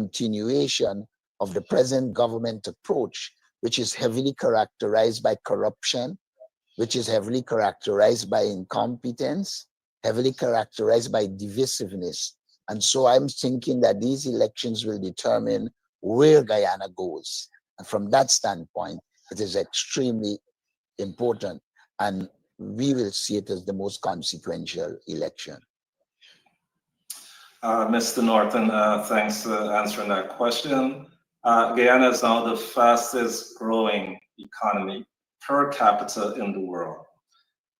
continuation of the present government approach, which is heavily characterized by corruption, which is heavily characterized by incompetence, heavily characterized by divisiveness. And so I'm thinking that these elections will determine where Guyana goes. And from that standpoint, it is extremely important. And we will see it as the most consequential election. Mr. Norton, thanks for answering that question. Guyana is now the fastest growing economy per capita in the world.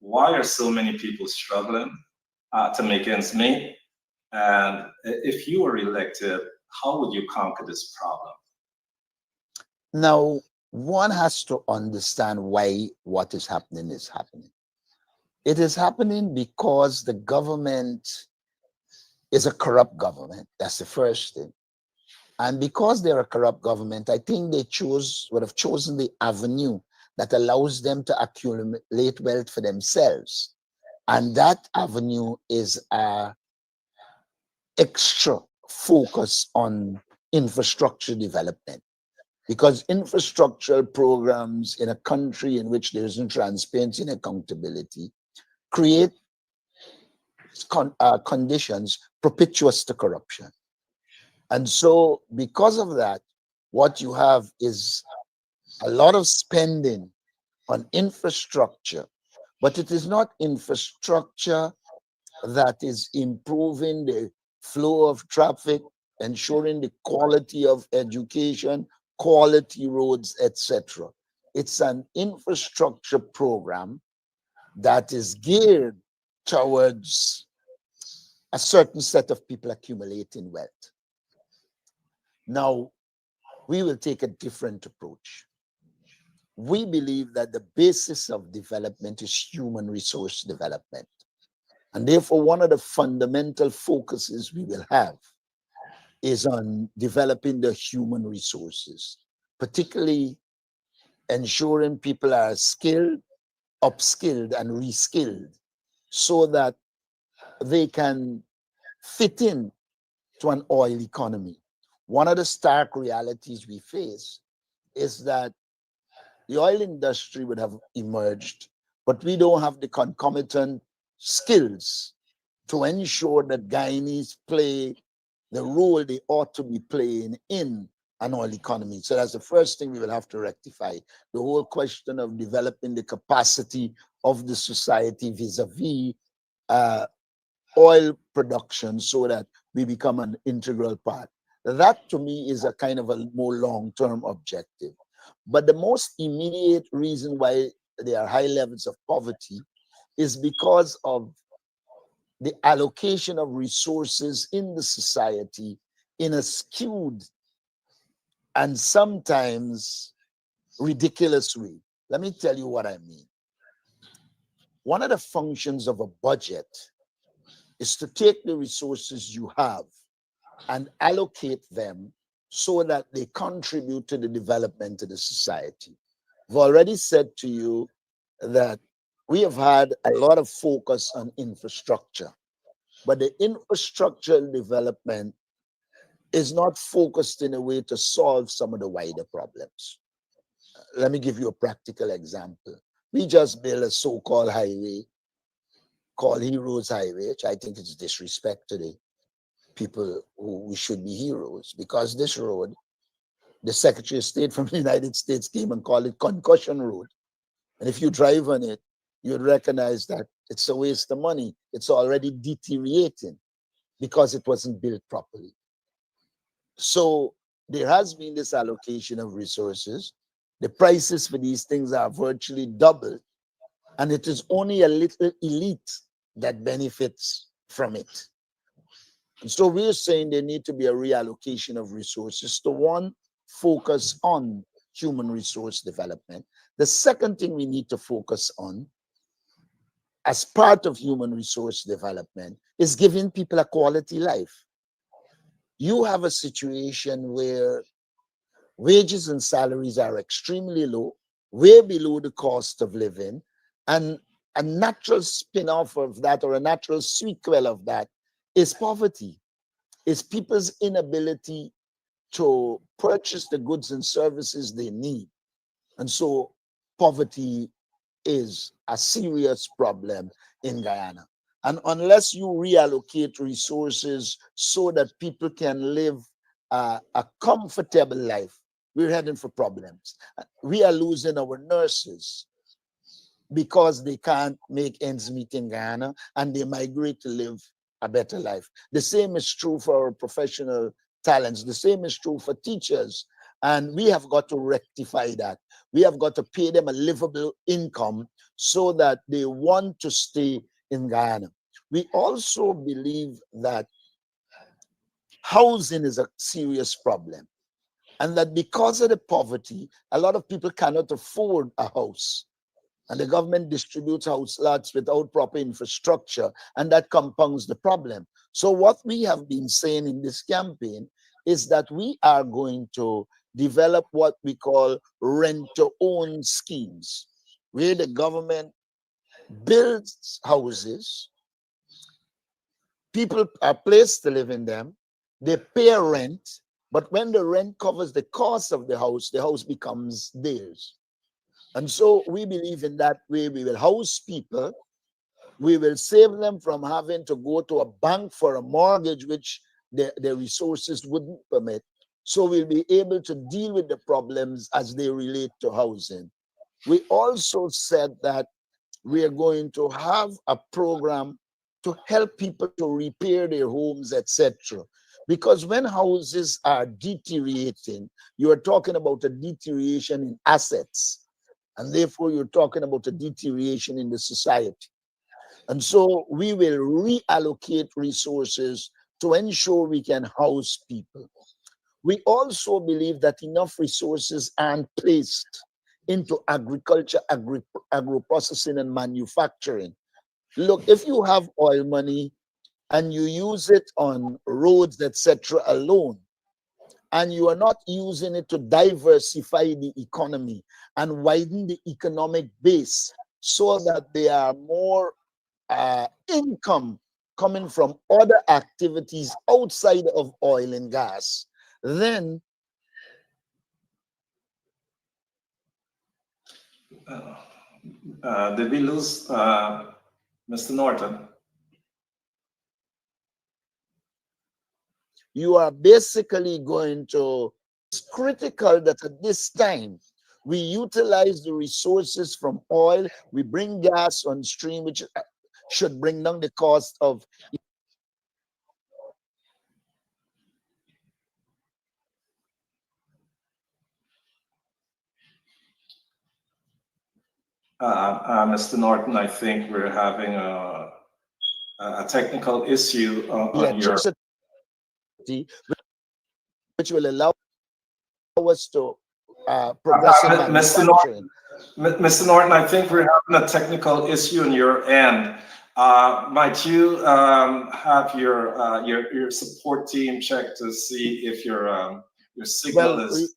Why are so many people struggling to make ends meet? And if you were elected, how would you conquer this problem? Now, one has to understand why what is happening is happening. It is happening because the government is a corrupt government. That's the first thing. And because they're a corrupt government, I think they would have chosen the avenue that allows them to accumulate wealth for themselves. And that avenue is extra focus on infrastructure development. Because infrastructural programs in a country in which there isn't transparency and accountability create conditions propitious to corruption. And so because of that, what you have is a lot of spending on infrastructure, but it is not infrastructure that is improving the flow of traffic, ensuring the quality of education, quality roads, etc. It's an infrastructure program that is geared towards a certain set of people accumulating wealth. Now, we will take a different approach. We believe that the basis of development is human resource development. And therefore, one of the fundamental focuses we will have is on developing the human resources, particularly ensuring people are skilled, upskilled, and reskilled so that they can fit in to an oil economy. One of the stark realities we face is that the oil industry would have emerged, but we don't have the concomitant skills to ensure that Guyanese play the role they ought to be playing in an oil economy. So that's the first thing we will have to rectify. The whole question of developing the capacity of the society vis-a-vis oil production so that we become an integral part. That to me is a kind of a more long-term objective. But the most immediate reason why there are high levels of poverty is because of the allocation of resources in the society in a skewed and sometimes ridiculous way. Let me tell you what I mean. One of the functions of a budget is to take the resources you have and allocate them so that they contribute to the development of the society. I've already said to you that we have had a lot of focus on infrastructure, but the infrastructural development is not focused in a way to solve some of the wider problems. Let me give you a practical example. We just built a so-called highway called Heroes Highway, which I think is disrespect to the people who should be heroes, because this road, the Secretary of State from the United States came and called it Concussion Road. And if you drive on it, you'd recognize that it's a waste of money. It's already deteriorating because it wasn't built properly. So there has been this allocation of resources. The prices for these things are virtually doubled, and it is only a little elite that benefits from it. And so we're saying there need to be a reallocation of resources to one, focus on human resource development. The second thing we need to focus on as part of human resource development is giving people a quality life. You have a situation where wages and salaries are extremely low, way below the cost of living, and a natural spin-off of that, or a natural sequel of that, is poverty, is people's inability to purchase the goods and services they need. And so poverty is a serious problem in Guyana. And unless you reallocate resources so that people can live a comfortable life, we're heading for problems. We are losing our nurses because they can't make ends meet in Guyana and they migrate to live a better life. The same is true for our professional talents. The same is true for teachers. And we have got to rectify that. We have got to pay them a livable income so that they want to stay in Guyana. We also believe that housing is a serious problem, and that because of the poverty, a lot of people cannot afford a house. And the government distributes house lots without proper infrastructure, and that compounds the problem. So what we have been saying in this campaign is that we are going to develop what we call rent-to-own schemes, where the government builds houses, people are placed to live in them, they pay rent, but when the rent covers the cost of the house becomes theirs. And so we believe in that way we will house people, we will save them from having to go to a bank for a mortgage, which the resources wouldn't permit. So we'll be able to deal with the problems as they relate to housing. We also said that we are going to have a program to help people to repair their homes, etc. Because when houses are deteriorating, you are talking about a deterioration in assets, and therefore you're talking about a deterioration in the society. And so we will reallocate resources to ensure we can house people. We also believe that enough resources aren't placed into agriculture, agro-processing, and manufacturing. Look, if you have oil money and you use it on roads, etc., alone, and you are not using it to diversify the economy and widen the economic base so that there are more income coming from other activities outside of oil and gas, then did we lose Mr. Norton? you are basically going to, it's critical that at this time we utilize the resources from oil, we bring gas on stream, which should bring down the cost of Mr. Norton, I think we're having a technical issue on your. electricity, which will allow us to progress in Mr. manufacturing. Mr. Norton, I think we're having a technical issue on your end. Might you have your support team check to see if your signal Well, is?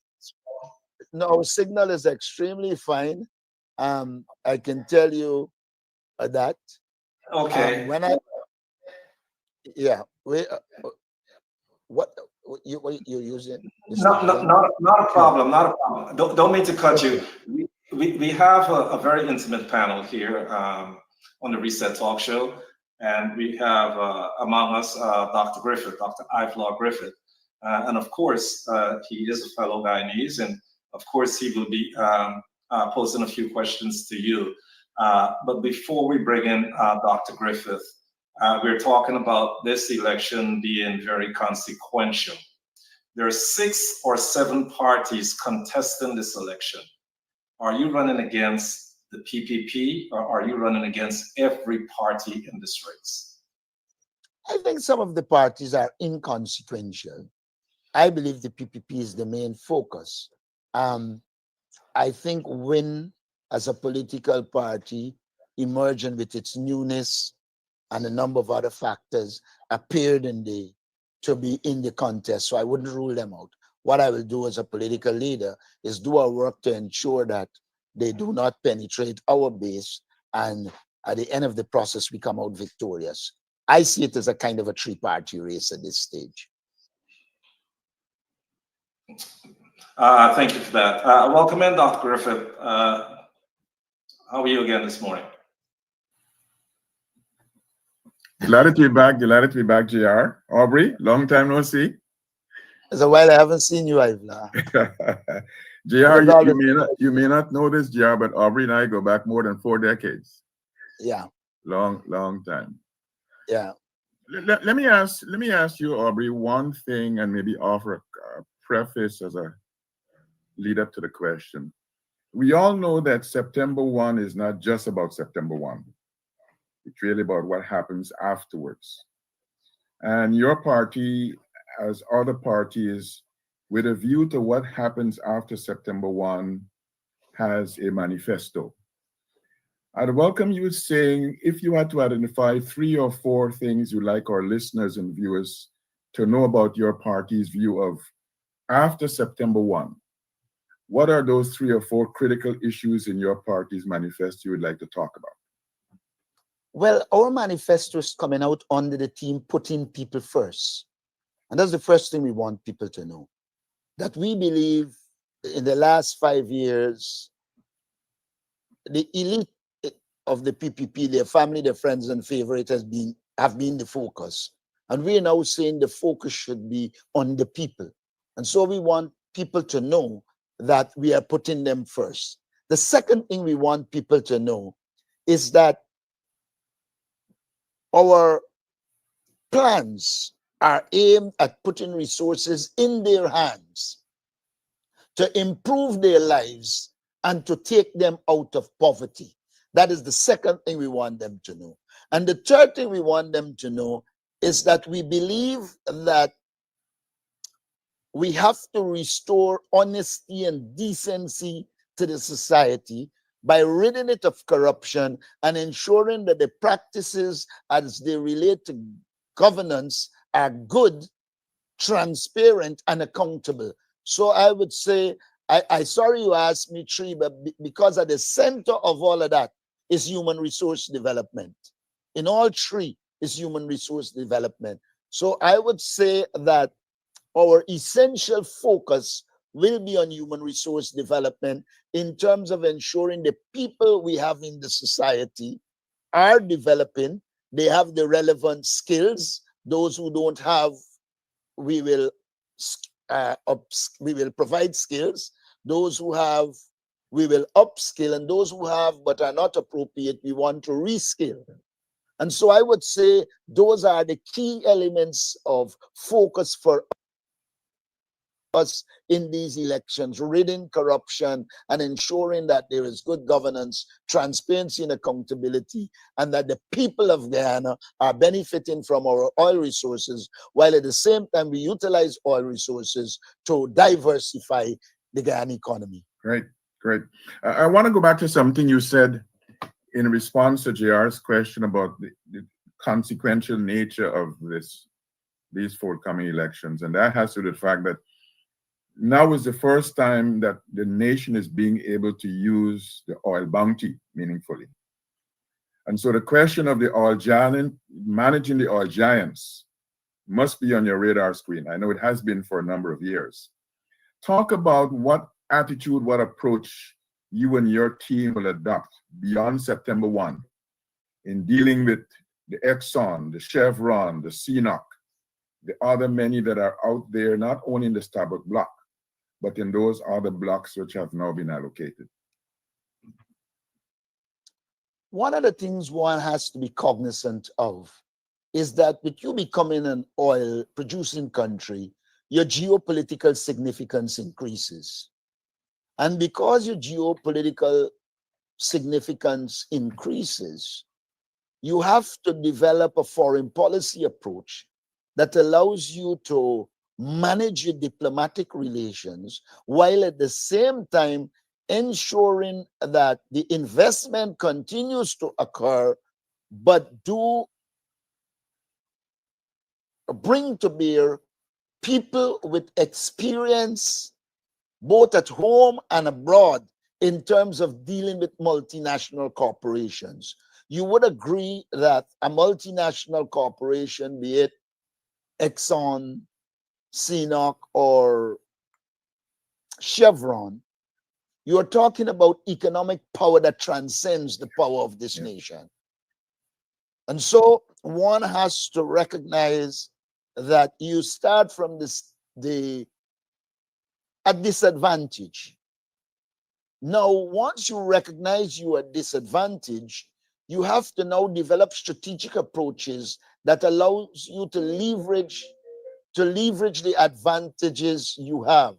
no, our signal is extremely fine. I can tell you that. Okay. When I, yeah, what you're using? Not a problem. Not a problem. Don't mean to cut you. We have a very intimate panel here on the Reset Talk Show, and we have among us Dr. Griffith, Dr. Iflaw Griffith, and of course he is a fellow Guyanese, and of course he will be posing a few questions to you. But before we bring in Dr. Griffith, we're talking about this election being very consequential. There are 6 or 7 parties contesting this election. Are you running against the PPP, or are you running against every party in this race? I think some of the parties are inconsequential. I believe the PPP is the main focus. I think WIN as a political party, emerging with its newness and a number of other factors, appeared to be in the contest. So I wouldn't rule them out. What I will do as a political leader is do our work to ensure that they do not penetrate our base, and at the end of the process, we come out victorious. I see it as a kind of a 3-party race at this stage. Thank you for that. Welcome in, Dr. Griffith. How are you again this morning? Delighted to be back. Delighted to be back, JR. Aubrey, long time no see. It's a while I haven't seen you, Ivla. JR, you may not know this, JR, but Aubrey and I go back more than 4 decades. Yeah. Long time. Yeah. Let me ask you, Aubrey, one thing, and maybe offer a preface as a lead up to the question. We all know that September 1 is not just about September 1. It's really about what happens afterwards. And your party, as other parties, with a view to what happens after September 1, has a manifesto. I'd welcome you saying, if you had to identify 3 or 4 things you'd like our listeners and viewers to know about your party's view of after September 1, what are those 3 or 4 critical issues in your party's manifesto you would like to talk about? Well, our manifesto is coming out under the theme putting people first. And that's the first thing we want people to know. That we believe in the last 5 years, the elite of the PPP, their family, their friends and favorite have been the focus. And we are now saying the focus should be on the people. And so we want people to know that we are putting them first. The second thing we want people to know is that our plans are aimed at putting resources in their hands to improve their lives and to take them out of poverty. That is the second thing we want them to know. And the third thing we want them to know is that we believe that we have to restore honesty and decency to the society by ridding it of corruption and ensuring that the practices as they relate to governance are good, transparent, and accountable. So I would say, I sorry you asked me 3, but because at the center of all of that is human resource development. In all 3 is human resource development. So I would say that our essential focus will be on human resource development in terms of ensuring the people we have in the society are developing, they have the relevant skills. Those who don't have, we will provide skills. Those who have, we will upskill, and those who have but are not appropriate, we want to reskill. And so I would say those are the key elements of focus for us in these elections, ridding corruption and ensuring that there is good governance, transparency and accountability, and that the people of Guyana are benefiting from our oil resources, while at the same time we utilize oil resources to diversify the Guyana economy. Great. I want to go back to something you said in response to JR's question about the consequential nature of these forthcoming elections. And that has to do with the fact that now is the first time that the nation is being able to use the oil bounty meaningfully. And so the question of the oil giant, managing the oil giants, must be on your radar screen. I know it has been for a number of years. Talk about what attitude, what approach you and your team will adopt beyond September 1 in dealing with the Exxon, the Chevron, the CNOC, the other many that are out there, not only in the Starbuck block, but in those other blocks which have now been allocated. One of the things one has to be cognizant of is that with you becoming an oil producing country, your geopolitical significance increases. And because your geopolitical significance increases, you have to develop a foreign policy approach that allows you to manage your diplomatic relations while at the same time ensuring that the investment continues to occur, but do bring to bear people with experience both at home and abroad in terms of dealing with multinational corporations. You would agree that a multinational corporation, be it Exxon, CNOC, or chevron, you're talking about economic power that transcends the power of this nation. And so one has to recognize that you start from a disadvantage. Now, once you recognize you are at disadvantage, you have to now develop strategic approaches that allows you to leverage the advantages you have.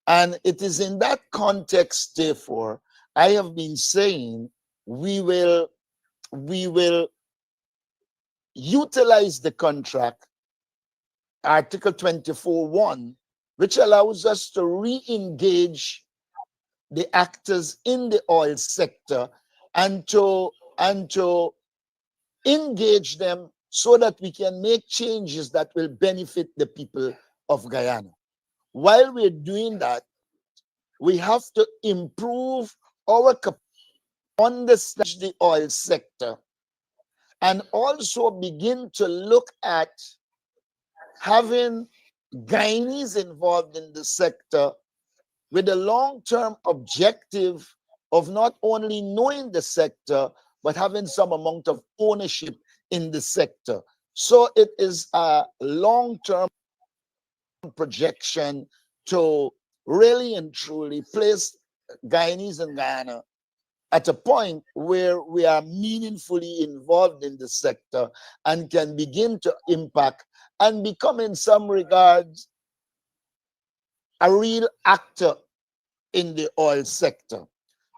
And it is in that context, therefore, I have been saying we will utilize the contract, Article 24.1, which allows us to re-engage the actors in the oil sector and to engage them so that we can make changes that will benefit the people of Guyana. While we're doing that, we have to improve our capacity to understand the oil sector and also begin to look at having Guyanese involved in the sector with a long-term objective of not only knowing the sector, but having some amount of ownership in the sector. So it is a long-term projection to really and truly place Guyanese and Guyana at a point where we are meaningfully involved in the sector and can begin to impact and become in some regards a real actor in the oil sector.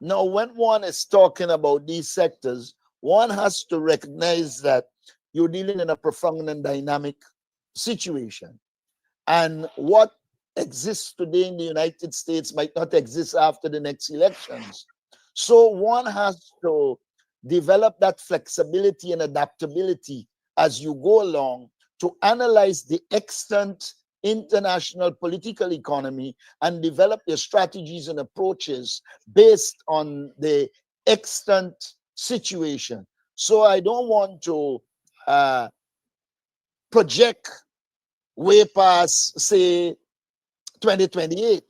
Now, when one is talking about these sectors, one has to recognize that you're dealing in a profound and dynamic situation. And what exists today in the United States might not exist after the next elections. So one has to develop that flexibility and adaptability as you go along to analyze the extant international political economy and develop your strategies and approaches based on the extant situation. So I don't want to project way past, say, 2028,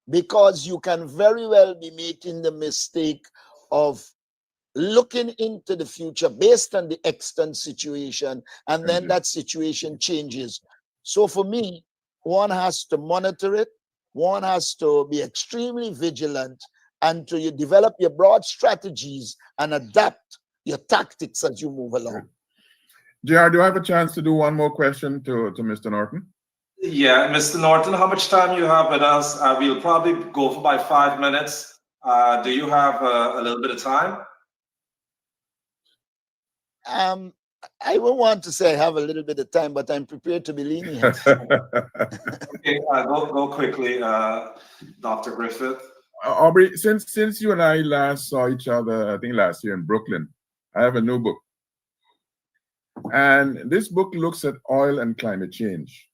because you can very well be making the mistake of looking into the future based on the extant situation, and then that situation changes. So for me, one has to monitor it, one has to be extremely vigilant, and to develop your broad strategies and adapt your tactics as you move along. JR, do I have a chance to do one more question to Mr. Norton? Yeah, Mr. Norton, how much time you have with us? We'll probably go for about 5 minutes. Do you have a little bit of time? I won't want to say I have a little bit of time, but I'm prepared to be lenient. Okay, go quickly, Dr. Griffith. Aubrey, since you and I last saw each other, I think last year in Brooklyn, I have a new book. And this book looks at oil and climate change.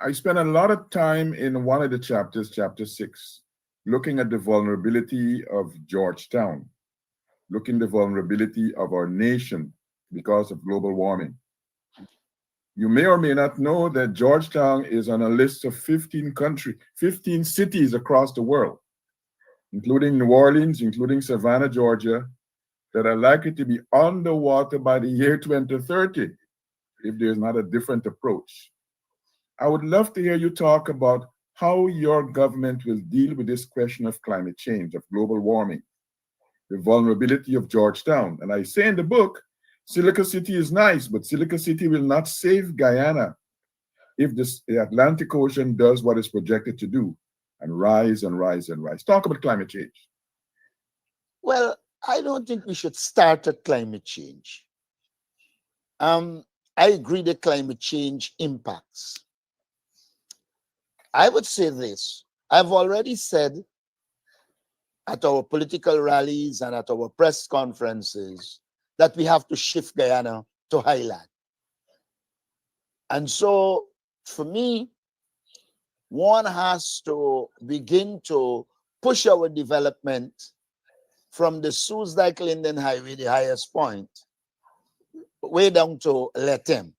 I spent a lot of time in one of the chapters, chapter 6, looking at the vulnerability of Georgetown, looking at the vulnerability of our nation because of global warming. You may or may not know that Georgetown is on a list of 15 cities across the world, including New Orleans, including Savannah, Georgia, that are likely to be underwater by the year 2030 if there's not a different approach. I would love to hear you talk about how your government will deal with this question of climate change, of global warming, the vulnerability of Georgetown. And I say in the book, Silica City is nice, but Silica City will not save Guyana if the Atlantic Ocean does what it's projected to do and rise and rise and rise. Talk about climate change. Well, I don't think we should start at climate change. I agree that climate change impacts. I would say this. I've already said at our political rallies and at our press conferences that we have to shift Guyana to highland. And so for me, one has to begin to push our development from the Suez-Linden Highway, the highest point, way down to Letem.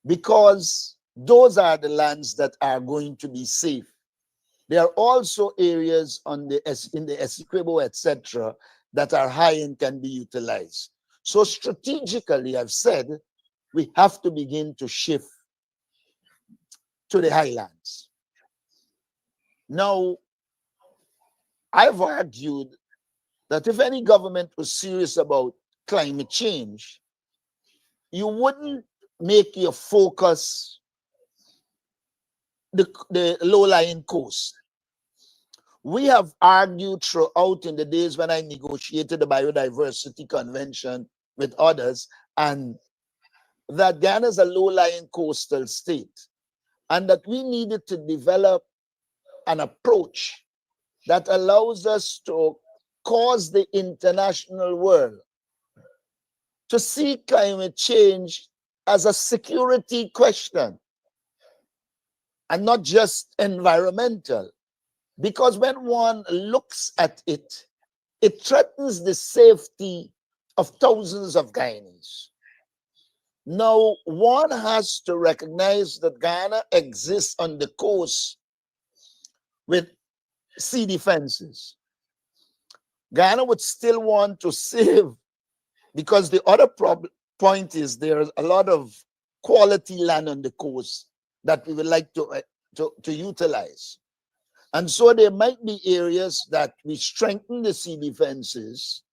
Because those are the lands that are going to be safe. There are also areas in the Essequibo, etc., that are high and can be utilized. So strategically, I've said, we have to begin to shift to the highlands. Now, I've argued that if any government was serious about climate change, you wouldn't make your focus the low-lying coast. We have argued throughout in the days when I negotiated the Biodiversity Convention with others, and that Ghana is a low-lying coastal state, and that we needed to develop an approach that allows us to cause the international world to see climate change as a security question and not just environmental. Because when one looks at it, it threatens the safety of thousands of Guyanese. Now, one has to recognize that Guyana exists on the coast with sea defenses. Guyana would still want to save, because the other point is there's a lot of quality land on the coast that we would like to utilize. And so there might be areas that we strengthen the sea defenses,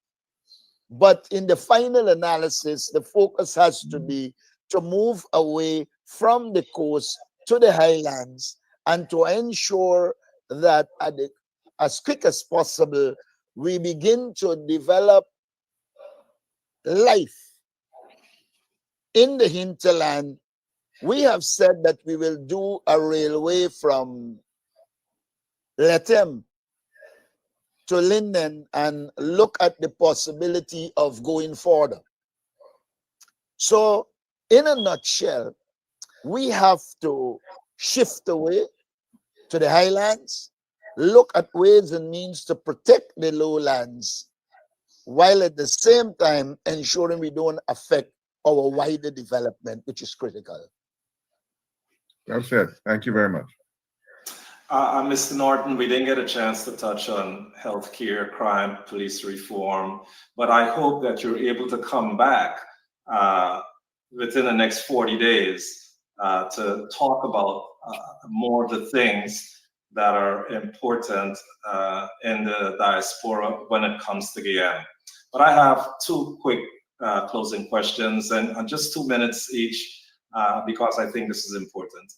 but in the final analysis, the focus has to be to move away from the coast to the highlands and to ensure that as quick as possible, we begin to develop life in the hinterland. We have said that we will do a railway from Letem to Linden and look at the possibility of going further. So, in a nutshell, we have to shift away to the highlands, look at ways and means to protect the lowlands, while at the same time ensuring we don't affect our wider development, which is critical. Well said. Thank you very much. Mr. Norton, we didn't get a chance to touch on healthcare, crime, police reform, but I hope that you're able to come back within the next 40 days to talk about more of the things that are important in the diaspora when it comes to Guyana. But I have two quick closing questions, and just 2 minutes each, because I think this is important.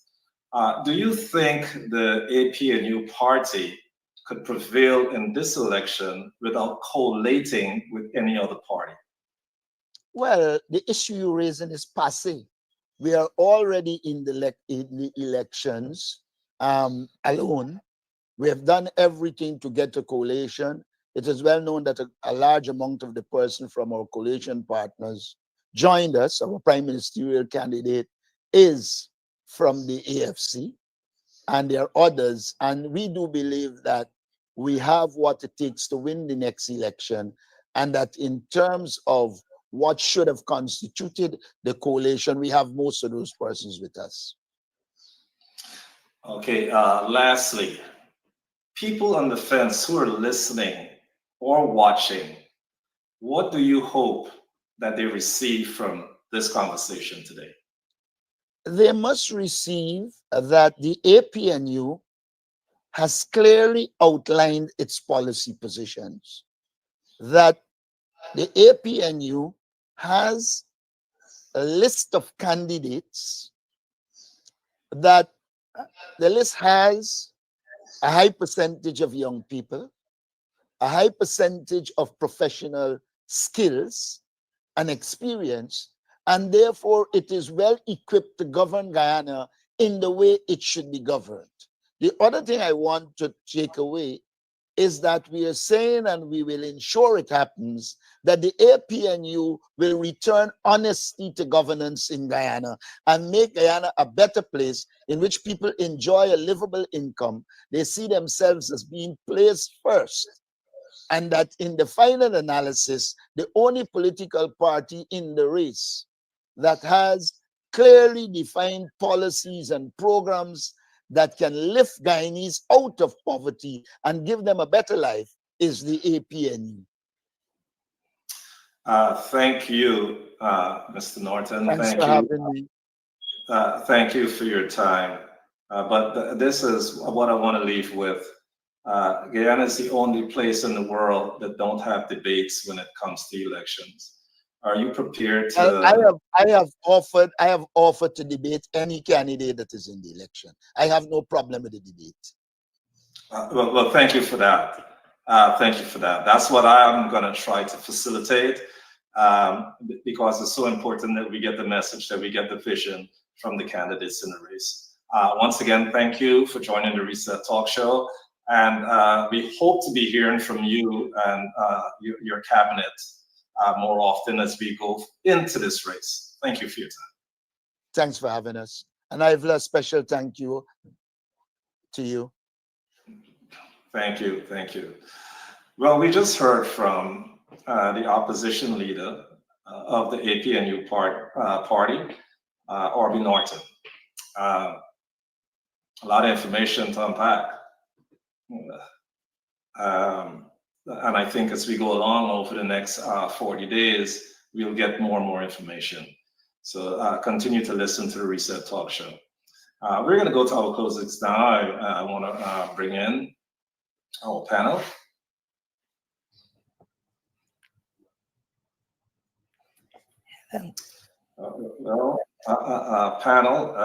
Do you think the APNU party could prevail in this election without collating with any other party? Well, the issue you're raising is passé. We are already in the elections alone. We have done everything to get a coalition. It is well known that a large amount of the person from our coalition partners joined us. Our prime ministerial candidate is from the AFC, and there are others. And we do believe that we have what it takes to win the next election, and that in terms of what should have constituted the coalition, we have most of those persons with us. Okay, lastly, people on the fence who are listening or watching, what do you hope that they receive from this conversation today? They must receive that the APNU has clearly outlined its policy positions, that the APNU has a list of candidates, that the list has a high percentage of young people, a high percentage of professional skills and experience, and therefore it is well equipped to govern Guyana in the way it should be governed. The other thing I want to take away is that we are saying, and we will ensure it happens, that the APNU will return honesty to governance in Guyana and make Guyana a better place in which people enjoy a livable income. They see themselves as being placed first. And that in the final analysis, the only political party in the race that has clearly defined policies and programs that can lift Guyanese out of poverty and give them a better life is the APNU. Thank you, Mr. Norton. Thanks Thank for you. having me. Thank you for your time. But this is what I want to leave with. Guyana is the only place in the world that don't have debates when it comes to elections. Are you prepared to? I have offered to debate any candidate that is in the election. I have no problem with the debate. Well, thank you for that. Thank you for that. That's what I'm going to try to facilitate, because it's so important that we get the message, that we get the vision from the candidates in the race. Once again, thank you for joining the Reset Talk Show. And we hope to be hearing from you and your cabinet more often as we go into this race. Thank you for your time. Thanks for having us. And I have a special thank you to you. Thank you. Thank you. Well, we just heard from the opposition leader of the APNU party, Aubrey Norton. A lot of information to unpack. And I think as we go along over the next 40 days, we'll get more and more information. So continue to listen to the Reset Talk Show. We're going to go to our closings now. I want to bring in our panel. Panel.